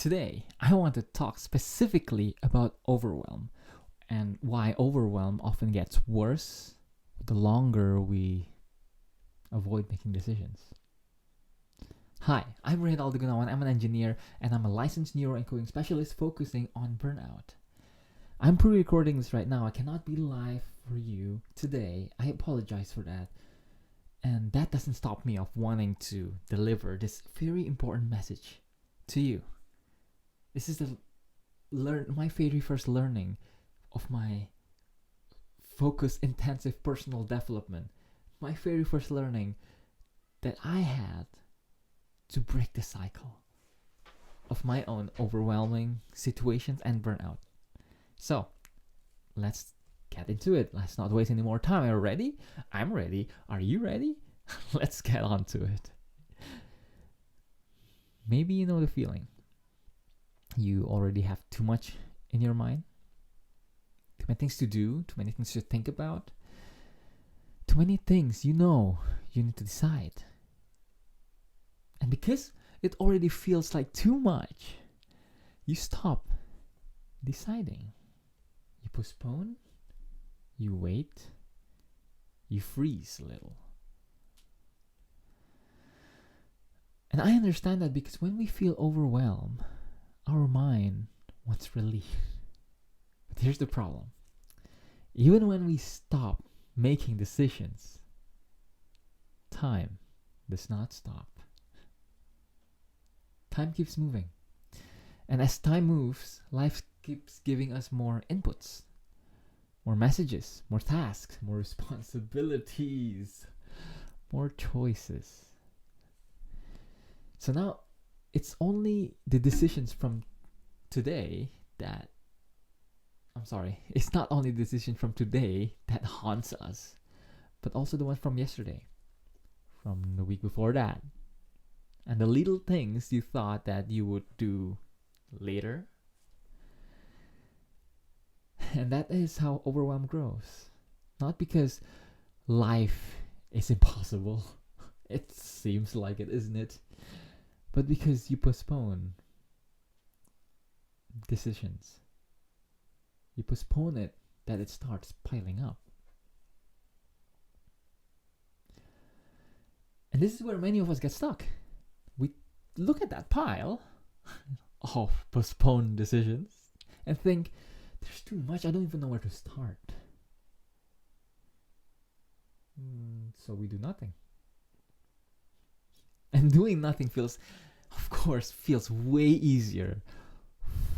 Today, I want to talk specifically about overwhelm and why overwhelm often gets worse the longer we avoid making decisions. Hi, I'm Reynaldo Gunawan. I'm an engineer and I'm a licensed neuroencoding specialist focusing on burnout. I'm pre-recording this right now. I cannot be live for you today. I apologize for that. And that doesn't stop me of wanting to deliver this very important message to you. This is my very first learning of my focused, intensive personal development. My very first learning that I had to break the cycle of my own overwhelming situations and burnout. So, let's get into it. Let's not waste any more time. Are you ready? I'm ready. Are you ready? Let's get on to it. Maybe you know the feeling. You already have too much in your mind. Too many things to do. Too many things to think about. Too many things you need to decide. And because it already feels like too much, you stop deciding. You postpone. You wait. You freeze a little. And I understand that because when we feel overwhelmed, our mind wants relief. But here's the problem. Even when we stop making decisions, time does not stop. Time keeps moving. And as time moves, life keeps giving us more inputs, more messages, more tasks, more responsibilities, more choices. So now, it's only the decisions from today that... it's not only the decision from today that haunts us, but also the one from yesterday, from the week before that, and the little things you thought that you would do later. And that is how overwhelm grows. Not because life is impossible. It seems like it, isn't it? But because you postpone decisions. You postpone it, that it starts piling up. And this is where many of us get stuck. We look at that pile of postponed decisions and think, there's too much, I don't even know where to start. So we do nothing. And doing nothing feels way easier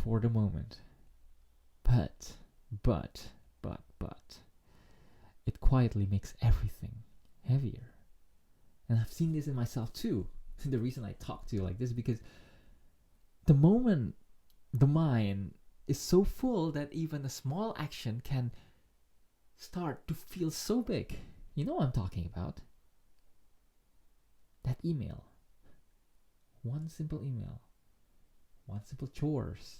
for the moment. But, it quietly makes everything heavier. And I've seen this in myself too. The reason I talk to you like this is because the moment the mind is so full that even a small action can start to feel so big. You know what I'm talking about. That email. One simple email. One simple chores.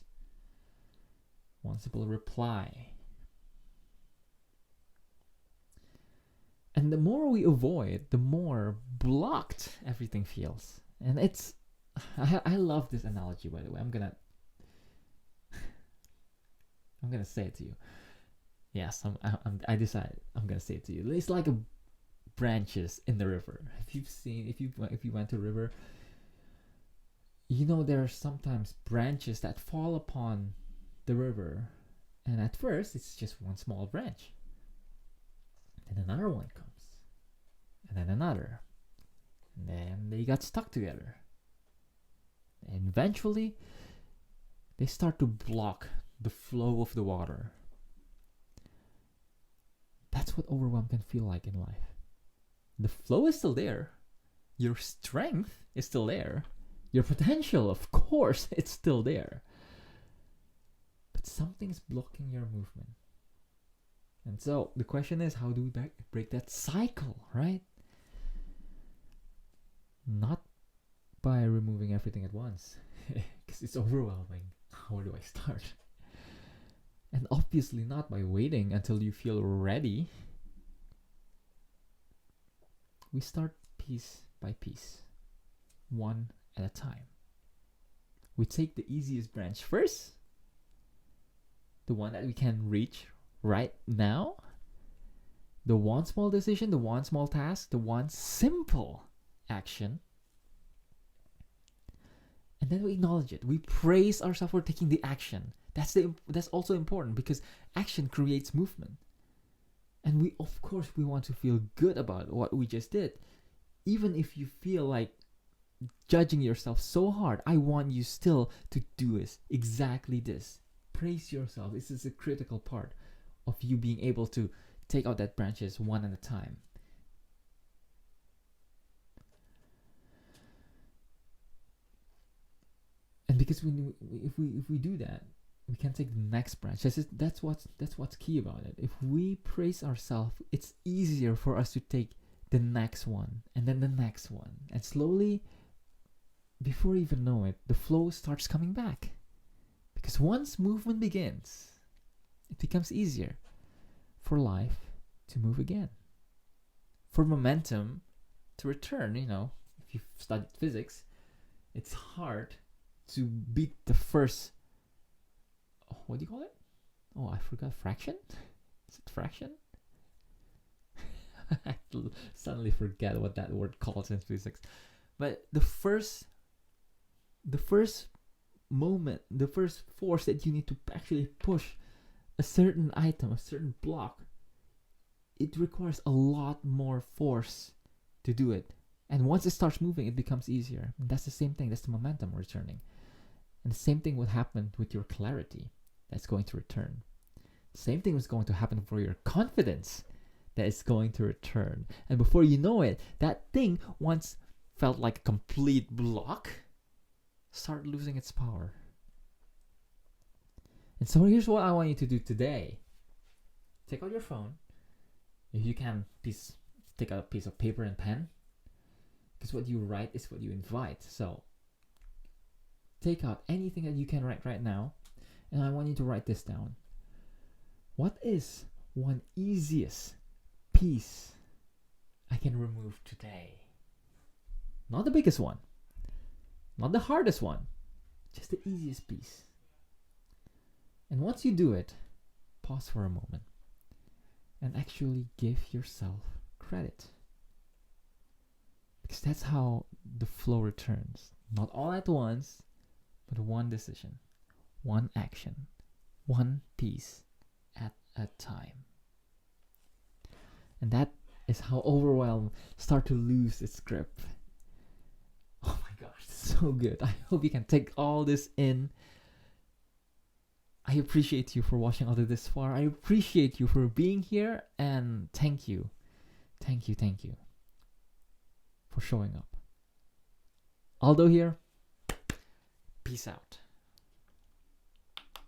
One simple reply. And the more we avoid, the more blocked everything feels. And I love this analogy, by the way. I'm gonna say it to you. Yes, I decided I'm gonna say it to you. It's like branches in the river. If you went to a river, there are sometimes branches that fall upon the river, and at first it's just one small branch. Then another one comes, and then another, and then they got stuck together. And eventually, they start to block the flow of the water. That's what overwhelm can feel like in life. The flow is still there. Your strength is still there. Your potential, of course, it's still there. But something's blocking your movement. And so the question is, how do we break that cycle, right? Not by removing everything at once, because it's overwhelming. Where do I start? And obviously not by waiting until you feel ready. We start piece by piece, one at a time. We take the easiest branch first, the one that we can reach right now, the one small decision, the one small task, the one simple action. And then we acknowledge it. We praise ourselves for taking the action. That's also important, because action creates movement. And we want to feel good about what we just did. Even if you feel like judging yourself so hard, I want you still to do exactly this. Praise yourself. This is a critical part of you being able to take out that branches one at a time. And because if we do that, we can take the next branch. That's what's key about it. If we praise ourselves, it's easier for us to take the next one, and then the next one, and slowly, before you even know it, the flow starts coming back. Because once movement begins, it becomes easier for life to move again, for momentum to return. If you've studied physics, it's hard to beat the first, what do you call it? Oh, I forgot. Fraction? Is it fraction? I suddenly forget what that word calls in physics. But the first moment, the first force that you need to actually push a certain item, a certain block, it requires a lot more force to do it. And once it starts moving, it becomes easier. And that's the same thing. That's the momentum returning. And the same thing would happen with your clarity. That's going to return. Same thing is going to happen for your confidence. That is going to return. And before you know it, that thing once felt like a complete block start losing its power. And so here's what I want you to do today. Take out your phone. If you can, please take out a piece of paper and pen. Because what you write is what you invite. So take out anything that you can write right now. And I want you to write this down. What is one easiest piece I can remove today? Not the biggest one. Not the hardest one. Just the easiest piece. And once you do it, pause for a moment. And actually give yourself credit. Because that's how the flow returns. Not all at once, but one decision, one action, one piece at a time. And that is how overwhelm start to lose its grip. Oh my gosh, so good. I hope you can take all this in. I appreciate you for watching all of this far. I appreciate you for being here, and thank you for showing up. Aldo here. Peace out.